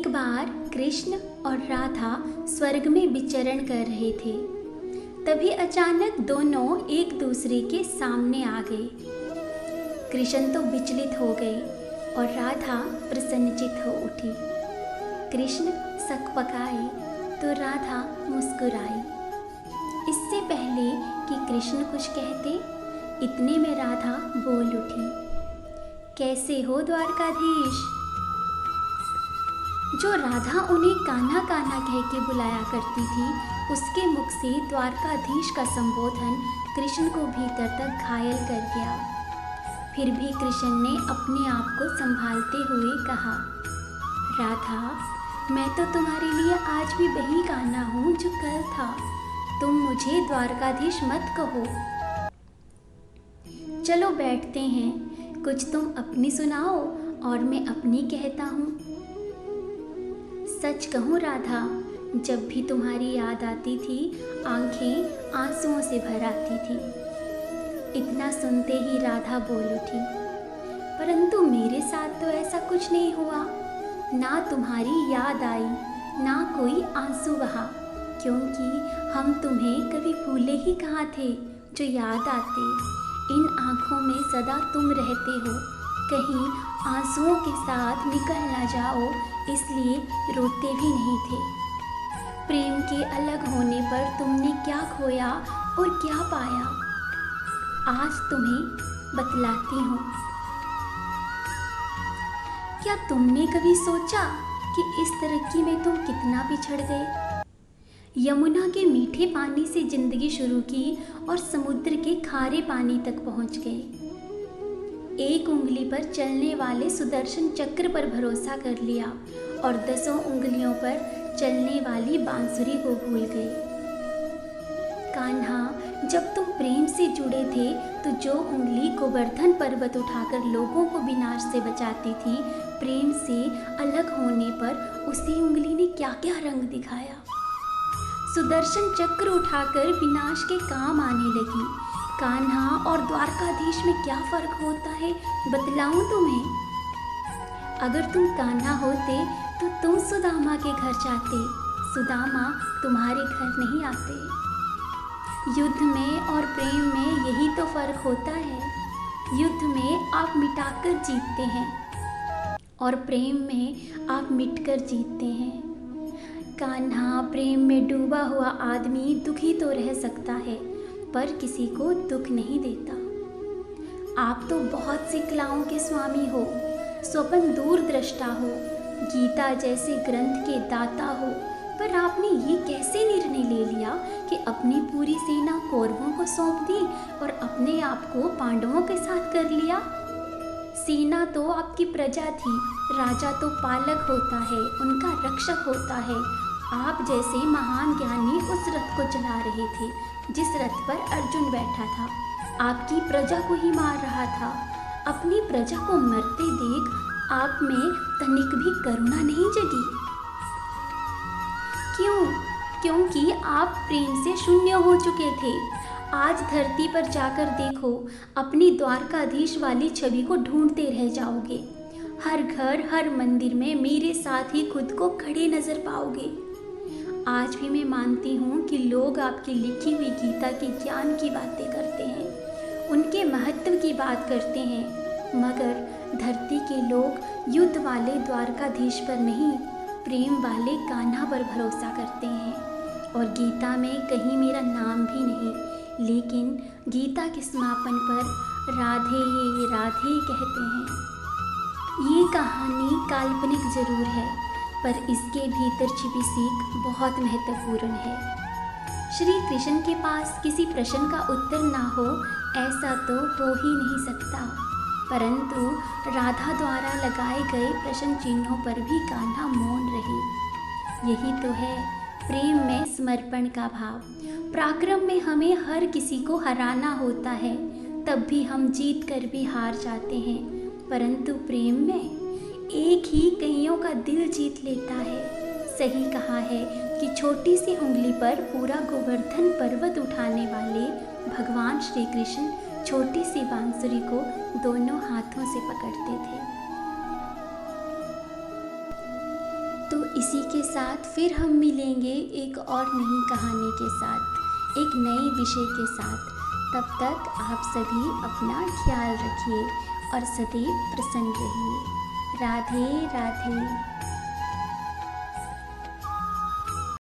एक बार कृष्ण और राधा स्वर्ग में विचरण कर रहे थे। तभी अचानक दोनों एक दूसरे के सामने आ गए। कृष्ण तो विचलित हो गए और राधा प्रसन्नचित हो उठी। कृष्ण सकपकाए तो राधा मुस्कुराई। इससे पहले कि कृष्ण कुछ कहते, इतने में राधा बोल उठी, कैसे हो द्वारकाधीश। जो राधा उन्हें कान्हा कान्हा कह के बुलाया करती थी, उसके मुख से द्वारकाधीश का संबोधन कृष्ण को भीतर तक घायल कर गया। फिर भी कृष्ण ने अपने आप को संभालते हुए कहा, राधा, मैं तो तुम्हारे लिए आज भी वही कान्हा हूँ जो कल था। तुम मुझे द्वारकाधीश मत कहो। चलो बैठते हैं, कुछ तुम अपनी सुनाओ और मैं अपनी कहता हूँ। सच कहूँ राधा, जब भी तुम्हारी याद आती थी, आंखें आंसुओं से भर आती थी। इतना सुनते ही राधा बोल उठी, परंतु मेरे साथ तो ऐसा कुछ नहीं हुआ। ना तुम्हारी याद आई, ना कोई आंसू बहा, क्योंकि हम तुम्हें कभी भूले ही कहाँ थे जो याद आते। इन आँखों में सदा तुम रहते हो, कहीं आंसुओं के साथ निकल ना जाओ, इसलिए रोते भी नहीं थे। प्रेम के अलग होने पर तुमने क्या खोया और क्या पाया, आज तुम्हें बतलाती हूँ। क्या तुमने कभी सोचा कि इस तरक्की में तुम कितना पिछड़ गए। यमुना के मीठे पानी से जिंदगी शुरू की और समुद्र के खारे पानी तक पहुंच गए। एक उंगली पर चलने वाले सुदर्शन चक्र पर भरोसा कर लिया और 10 उंगलियों पर चलने वाली बांसुरी को भूल गए। कान्हा, जब तुम प्रेम से जुड़े थे तो जो उंगली गोवर्धन पर्वत उठाकर लोगों को विनाश से बचाती थी, प्रेम से अलग होने पर उसी उंगली ने क्या क्या रंग दिखाया। सुदर्शन चक्र उठाकर विनाश के काम आने लगी। कान्हा और द्वारकाधीश में क्या फर्क होता है, बतलाऊं तुम्हें। अगर तुम कान्हा होते तो तुम सुदामा के घर जाते, सुदामा तुम्हारे घर नहीं आते। युद्ध में और प्रेम में यही तो फर्क होता है। युद्ध में आप मिटाकर जीतते हैं और प्रेम में आप मिटकर जीतते हैं। कान्हा, प्रेम में डूबा हुआ आदमी दुखी तो रह सकता है, पर किसी को दुख नहीं देता। आप तो बहुत सी कलाओं के स्वामी हो, स्वप्न दूरदृष्टा हो, गीता जैसे ग्रंथ के दाता हो, पर आपने ये कैसे निर्णय ले लिया कि अपनी पूरी सेना कौरवों को सौंप दी और अपने आप को पांडवों के साथ कर लिया। सेना तो आपकी प्रजा थी, राजा तो पालक होता है, उनका रक्षक होता है। आप जैसे महान ज्ञानी उस रथ को चला रहे थे जिस रथ पर अर्जुन बैठा था, आपकी प्रजा को ही मार रहा था। अपनी प्रजा को मरते देख आप में तनिक भी करुणा नहीं जगी। क्यों? क्योंकि आप प्रेम से शून्य हो चुके थे। आज धरती पर जाकर देखो, अपनी द्वारकाधीश वाली छवि को ढूंढते रह जाओगे। हर घर, हर मंदिर में मेरे साथ ही खुद को खड़े नजर पाओगे। आज भी मैं मानती हूँ कि लोग आपकी लिखी हुई गीता के ज्ञान की बातें करते हैं, उनके महत्व की बात करते हैं, मगर धरती के लोग युद्ध वाले द्वारकाधीश पर नहीं, प्रेम वाले कान्हा पर भरोसा करते हैं। और गीता में कहीं मेरा नाम भी नहीं, लेकिन गीता के समापन पर राधे राधे कहते हैं। ये कहानी काल्पनिक जरूर है, पर इसके भीतर छिपी सीख बहुत महत्वपूर्ण है। श्री कृष्ण के पास किसी प्रश्न का उत्तर ना हो, ऐसा तो हो ही नहीं सकता, परंतु राधा द्वारा लगाए गए प्रश्न चिन्हों पर भी कान्हा मौन रही। यही तो है प्रेम में समर्पण का भाव। पराक्रम में हमें हर किसी को हराना होता है, तब भी हम जीत कर भी हार जाते हैं, परंतु प्रेम में एक ही कईयों का दिल जीत लेता है। सही कहा है कि छोटी सी उंगली पर पूरा गोवर्धन पर्वत उठाने वाले भगवान श्री कृष्ण छोटी सी बांसुरी को दोनों हाथों से पकड़ते थे। तो इसी के साथ फिर हम मिलेंगे एक और नई कहानी के साथ, एक नए विषय के साथ। तब तक आप सभी अपना ख्याल रखिए और सदैव प्रसन्न रहिए। राधे राधे।